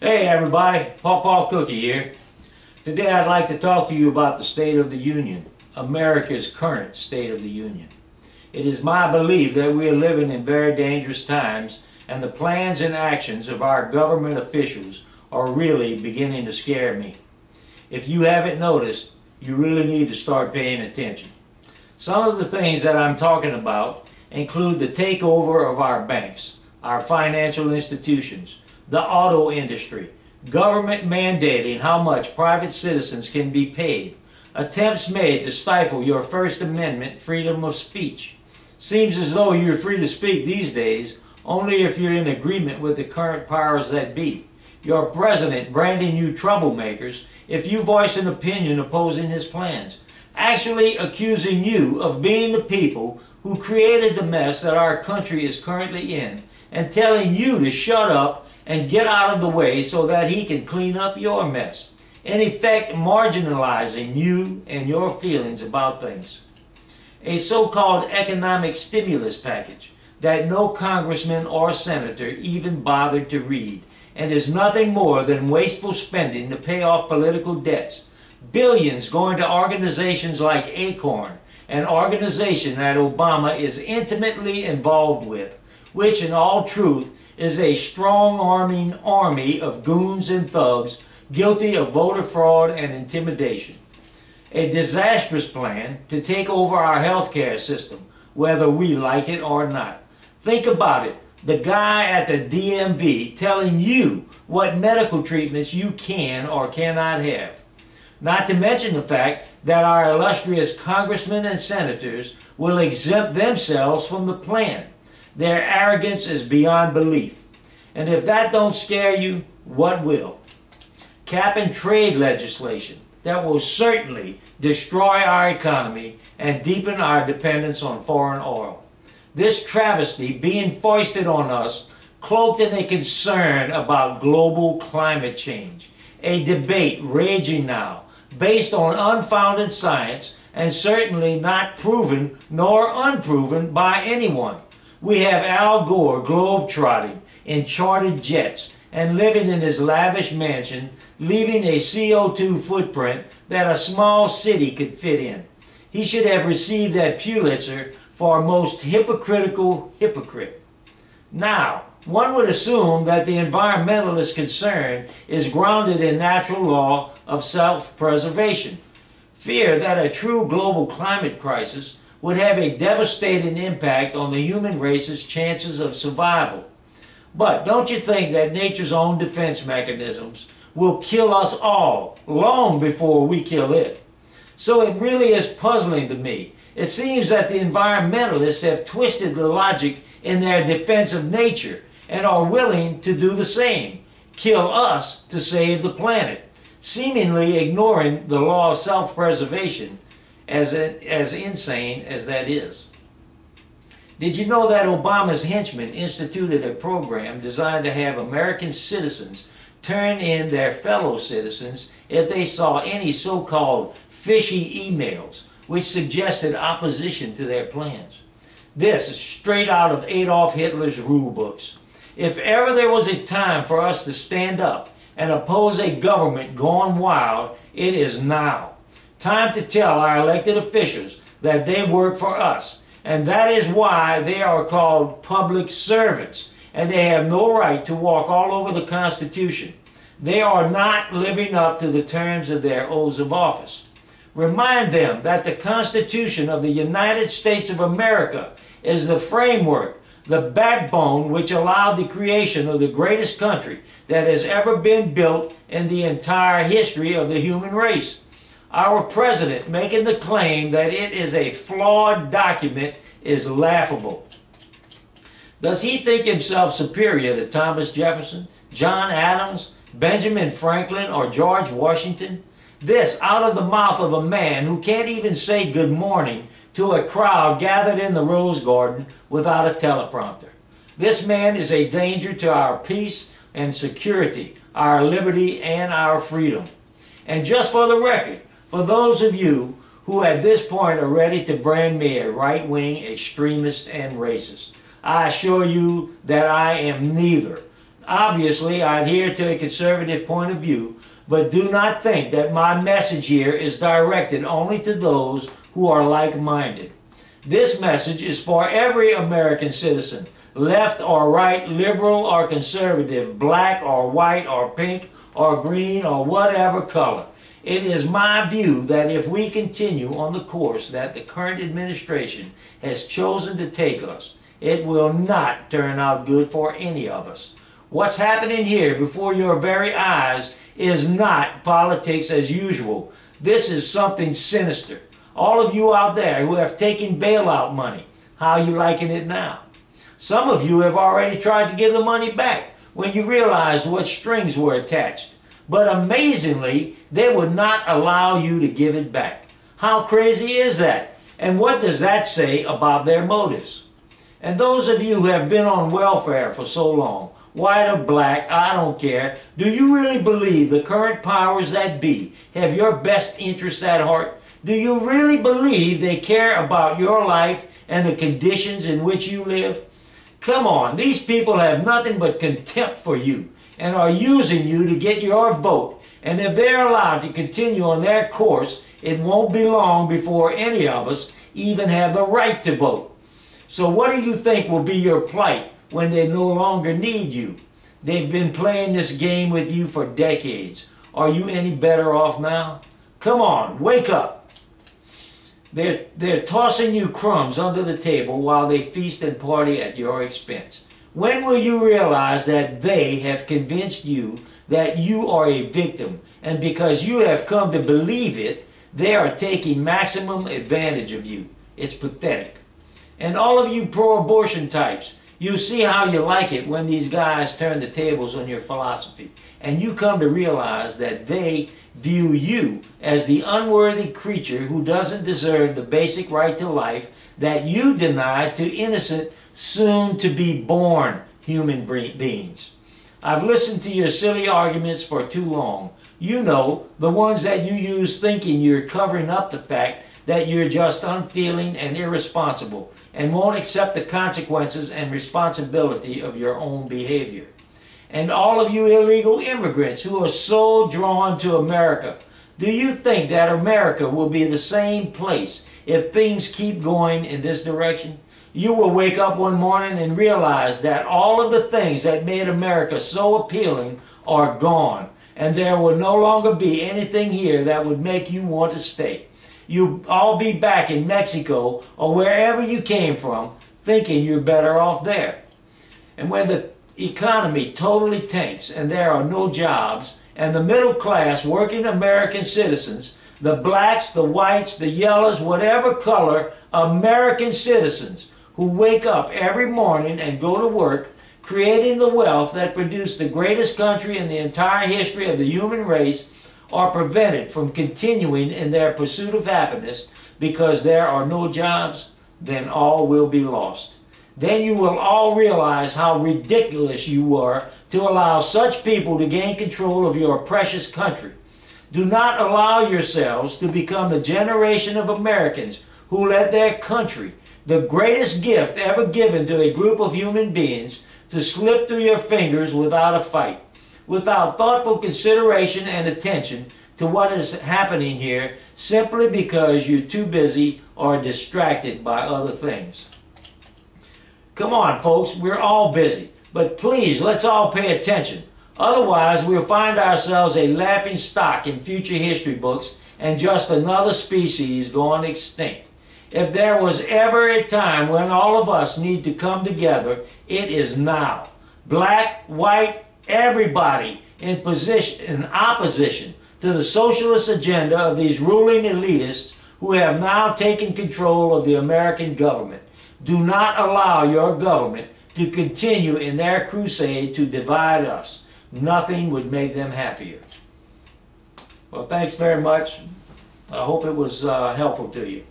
Hey everybody, Pawpawcookie here. Today I'd like to talk to you about the State of the Union, America's current State of the Union. It is my belief that we are living in very dangerous times, and the plans and actions of our government officials are really beginning to scare me. If you haven't noticed, you really need to start paying attention. Some of the things that I'm talking about include the takeover of our banks, our financial institutions, the auto industry, government mandating how much private citizens can be paid, attempts made to stifle your First Amendment freedom of speech. Seems as though you're free to speak these days only if you're in agreement with the current powers that be. Your president branding you troublemakers if you voice an opinion opposing his plans, actually accusing you of being the people who created the mess that our country is currently in, and telling you to shut up and get out of the way so that he can clean up your mess. In effect, marginalizing you and your feelings about things. A so-called economic stimulus package that no congressman or senator even bothered to read, and is nothing more than wasteful spending to pay off political debts. Billions going to organizations like Acorn, an organization that Obama is intimately involved with, which in all truth is a strong-arming army of goons and thugs guilty of voter fraud and intimidation. A disastrous plan to take over our healthcare system, whether we like it or not. Think about it. The guy at the DMV telling you what medical treatments you can or cannot have. Not to mention the fact that our illustrious congressmen and senators will exempt themselves from the plan. Their arrogance is beyond belief. And if that don't scare you, what will? Cap and trade legislation that will certainly destroy our economy and deepen our dependence on foreign oil. This travesty being foisted on us, cloaked in a concern about global climate change. A debate raging now, based on unfounded science and certainly not proven nor unproven by anyone. We have Al Gore globe-trotting in chartered jets and living in his lavish mansion, leaving a CO2 footprint that a small city could fit in. He should have received that Pulitzer for most hypocritical hypocrite. Now, one would assume that the environmentalist concern is grounded in natural law of self-preservation. Fear that a true global climate crisis would have a devastating impact on the human race's chances of survival. But don't you think that nature's own defense mechanisms will kill us all long before we kill it? So it really is puzzling to me. It seems that the environmentalists have twisted the logic in their defense of nature and are willing to do the same, kill us to save the planet, seemingly ignoring the law of self-preservation, as insane as that is. Did you know that Obama's henchmen instituted a program designed to have American citizens turn in their fellow citizens if they saw any so-called fishy emails which suggested opposition to their plans? This is straight out of Adolf Hitler's rule books. If ever there was a time for us to stand up and oppose a government gone wild, it is now. Time to tell our elected officials that they work for us, and that is why they are called public servants, and they have no right to walk all over the Constitution. They are not living up to the terms of their oaths of office. Remind them that the Constitution of the United States of America is the framework, the backbone which allowed the creation of the greatest country that has ever been built in the entire history of the human race. Our president making the claim that it is a flawed document is laughable. Does he think himself superior to Thomas Jefferson, John Adams, Benjamin Franklin, or George Washington? This out of the mouth of a man who can't even say good morning to a crowd gathered in the Rose Garden without a teleprompter. This man is a danger to our peace and security, our liberty and our freedom. And just for the record, for those of you who at this point are ready to brand me a right-wing extremist and racist, I assure you that I am neither. Obviously, I adhere to a conservative point of view, but do not think that my message here is directed only to those who are like-minded. This message is for every American citizen, left or right, liberal or conservative, black or white or pink or green or whatever color. It is my view that if we continue on the course that the current administration has chosen to take us, it will not turn out good for any of us. What's happening here before your very eyes is not politics as usual. This is something sinister. All of you out there who have taken bailout money, how are you liking it now? Some of you have already tried to give the money back when you realized what strings were attached. But amazingly, they would not allow you to give it back. How crazy is that? And what does that say about their motives? And those of you who have been on welfare for so long, white or black, I don't care, do you really believe the current powers that be have your best interests at heart? Do you really believe they care about your life and the conditions in which you live? Come on, these people have nothing but contempt for you and are using you to get your vote. And if they're allowed to continue on their course, it won't be long before any of us even have the right to vote. So what do you think will be your plight when they no longer need you? They've been playing this game with you for decades. Are you any better off now? Come on, wake up. They're tossing you crumbs under the table while they feast and party at your expense. When will you realize that they have convinced you that you are a victim, and because you have come to believe it, they are taking maximum advantage of you? It's pathetic. And all of you pro-abortion types, you see how you like it when these guys turn the tables on your philosophy, and you come to realize that they view you as the unworthy creature who doesn't deserve the basic right to life that you denied to innocent, soon-to-be-born human beings. I've listened to your silly arguments for too long. You know, the ones that you use thinking you're covering up the fact that you're just unfeeling and irresponsible and won't accept the consequences and responsibility of your own behavior. And all of you illegal immigrants who are so drawn to America, do you think that America will be the same place if things keep going in this direction? You will wake up one morning and realize that all of the things that made America so appealing are gone, and there will no longer be anything here that would make you want to stay. You'll all be back in Mexico or wherever you came from, thinking you're better off there. And when the economy totally tanks and there are no jobs, and the middle class working American citizens, the blacks, the whites, the yellows, whatever color, American citizens who wake up every morning and go to work, creating the wealth that produced the greatest country in the entire history of the human race, are prevented from continuing in their pursuit of happiness because there are no jobs, then all will be lost. Then you will all realize how ridiculous you were to allow such people to gain control of your precious country. Do not allow yourselves to become the generation of Americans who let their country, the greatest gift ever given to a group of human beings, to slip through your fingers without a fight, without thoughtful consideration and attention to what is happening here, simply because you're too busy or distracted by other things. Come on, folks, we're all busy, but please, let's all pay attention. Otherwise, we'll find ourselves a laughing stock in future history books and just another species going extinct. If there was ever a time when all of us need to come together, it is now. Black, white, everybody in opposition to the socialist agenda of these ruling elitists who have now taken control of the American government. Do not allow your government to continue in their crusade to divide us. Nothing would make them happier. Well, thanks very much. I hope it was helpful to you.